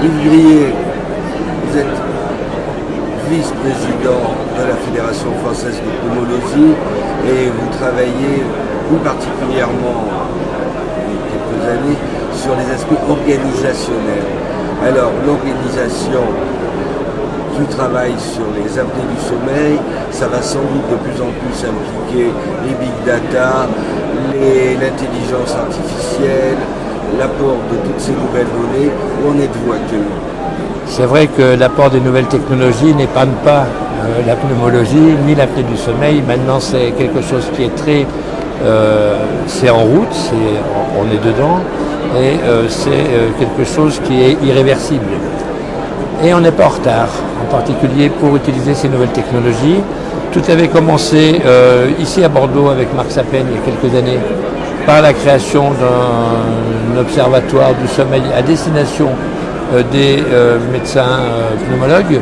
Yves Grier, vous êtes vice-président de la Fédération française de pneumologie et vous travaillez plus particulièrement depuis quelques années sur les aspects organisationnels. Alors l'organisation du travail sur les apnées du sommeil, ça va sans doute de plus en plus impliquer les big data, l'intelligence artificielle, l'apport de toutes ces nouvelles données. Où en êtes-vous actuellement? C'est vrai que l'apport des nouvelles technologies n'épargne pas la pneumologie ni l'apnée du sommeil. Maintenant, c'est quelque chose qui est très... c'est en route, on est dedans, et c'est quelque chose qui est irréversible. Et on n'est pas en retard, en particulier pour utiliser ces nouvelles technologies. Tout avait commencé ici à Bordeaux avec Marc Sapin il y a quelques années par la création d'un observatoire du sommeil à destination des médecins pneumologues.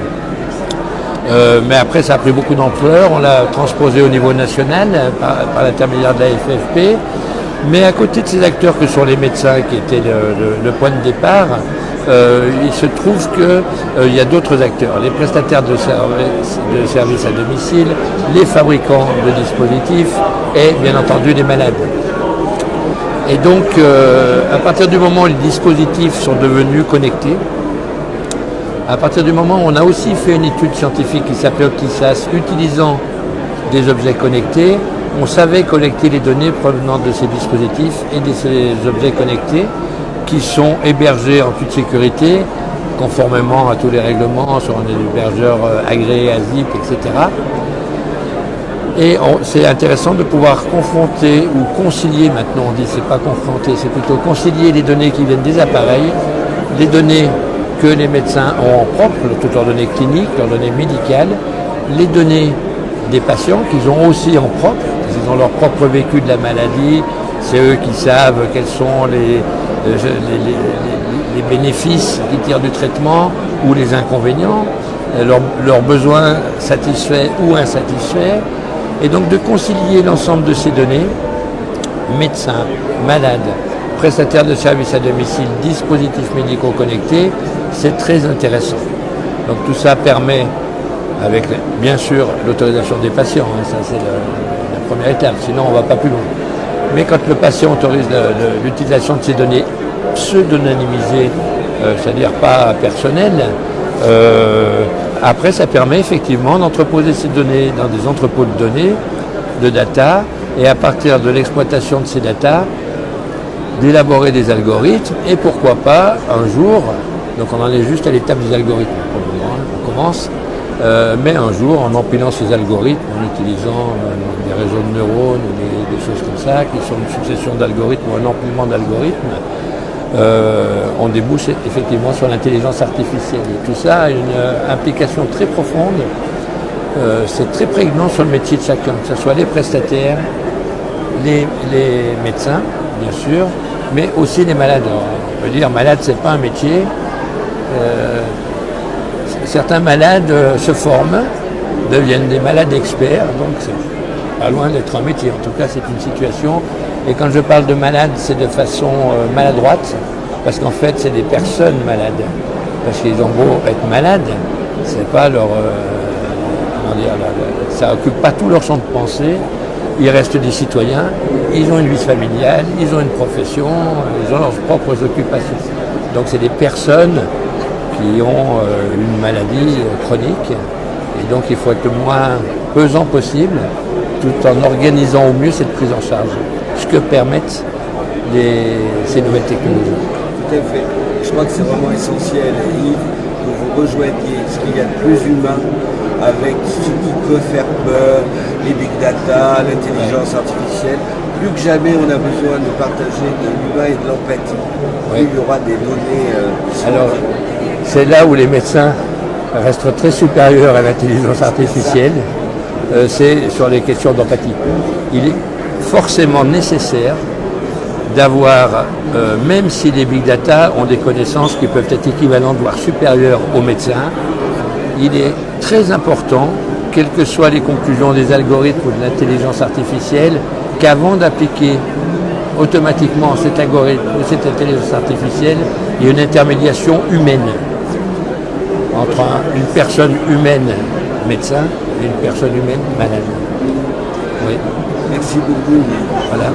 Mais après, ça a pris beaucoup d'ampleur. On l'a transposé au niveau national par l'intermédiaire de la FFP. Mais à côté de ces acteurs que sont les médecins qui étaient le point de départ, il se trouve qu'il y a d'autres acteurs, les prestataires de services à domicile, les fabricants de dispositifs et bien entendu les malades. Et donc, à partir du moment où les dispositifs sont devenus connectés, à partir du moment où on a aussi fait une étude scientifique qui s'appelait Optisas, utilisant des objets connectés, on savait collecter les données provenant de ces dispositifs et de ces objets connectés qui sont hébergés en toute sécurité, conformément à tous les règlements sur un hébergeur agréé, ASIP, etc. Et c'est intéressant de pouvoir confronter ou concilier, maintenant on dit c'est pas confronter, c'est plutôt concilier les données qui viennent des appareils, les données que les médecins ont en propre, toutes leurs données cliniques, leurs données médicales, les données des patients qu'ils ont aussi en propre, ils ont leur propre vécu de la maladie, c'est eux qui savent quels sont les bénéfices qu'ils tirent du traitement ou les inconvénients, leurs besoins satisfaits ou insatisfaits, et donc de concilier l'ensemble de ces données, médecins, malades, prestataires de services à domicile, dispositifs médicaux connectés, c'est très intéressant. Donc tout ça permet, avec bien sûr l'autorisation des patients, ça c'est la première étape, sinon on ne va pas plus loin. Mais quand le patient autorise l'utilisation de ces données pseudonymisées, c'est-à-dire pas personnelles, après ça permet effectivement d'entreposer ces données dans des entrepôts de données, de data, et à partir de l'exploitation de ces data, d'élaborer des algorithmes, et pourquoi pas un jour, donc on en est juste à l'étape des algorithmes, on commence, mais un jour en empilant ces algorithmes, en utilisant des réseaux de neurones, des choses comme ça, qui sont une succession d'algorithmes ou un empilement d'algorithmes, on débouche effectivement sur l'intelligence artificielle. Et tout ça a une implication très profonde, c'est très prégnant sur le métier de chacun, que ce soit les prestataires, les médecins, bien sûr, mais aussi les malades. Alors, on peut dire malade, c'est pas un métier. Certains malades se forment, deviennent des malades experts, donc c'est pas loin d'être un métier. En tout cas, c'est une situation. Et quand je parle de malades, c'est de façon maladroite, parce qu'en fait, c'est des personnes malades. Parce qu'ils ont beau être malades, c'est pas leur... ça occupe pas tout leur champ de pensée. Ils restent des citoyens, ils ont une vie familiale, ils ont une profession, ils ont leurs propres occupations. Donc c'est des personnes qui ont une maladie chronique, et donc il faut être le moins pesant possible, tout en organisant au mieux cette prise en charge, ce que permettent ces nouvelles technologies. Tout à fait. Je crois que c'est vraiment essentiel, Yves, que vous rejoigniez ce qu'il y a de plus humain avec ce qui peut faire peur, les big data, l'intelligence artificielle. Plus que jamais, on a besoin de partager de l'humain et de l'empathie. Oui. Il y aura des données... Alors, c'est là où les médecins restent très supérieurs à l'intelligence artificielle, c'est sur les questions d'empathie. Il est forcément nécessaire d'avoir, même si les big data ont des connaissances qui peuvent être équivalentes, voire supérieures aux médecins, il est très important, quelles que soient les conclusions des algorithmes ou de l'intelligence artificielle, qu'avant d'appliquer automatiquement cet algorithme ou cette intelligence artificielle, il y a une intermédiation humaine. entre une personne humaine médecin et une personne humaine malade. Oui. Merci beaucoup. Voilà.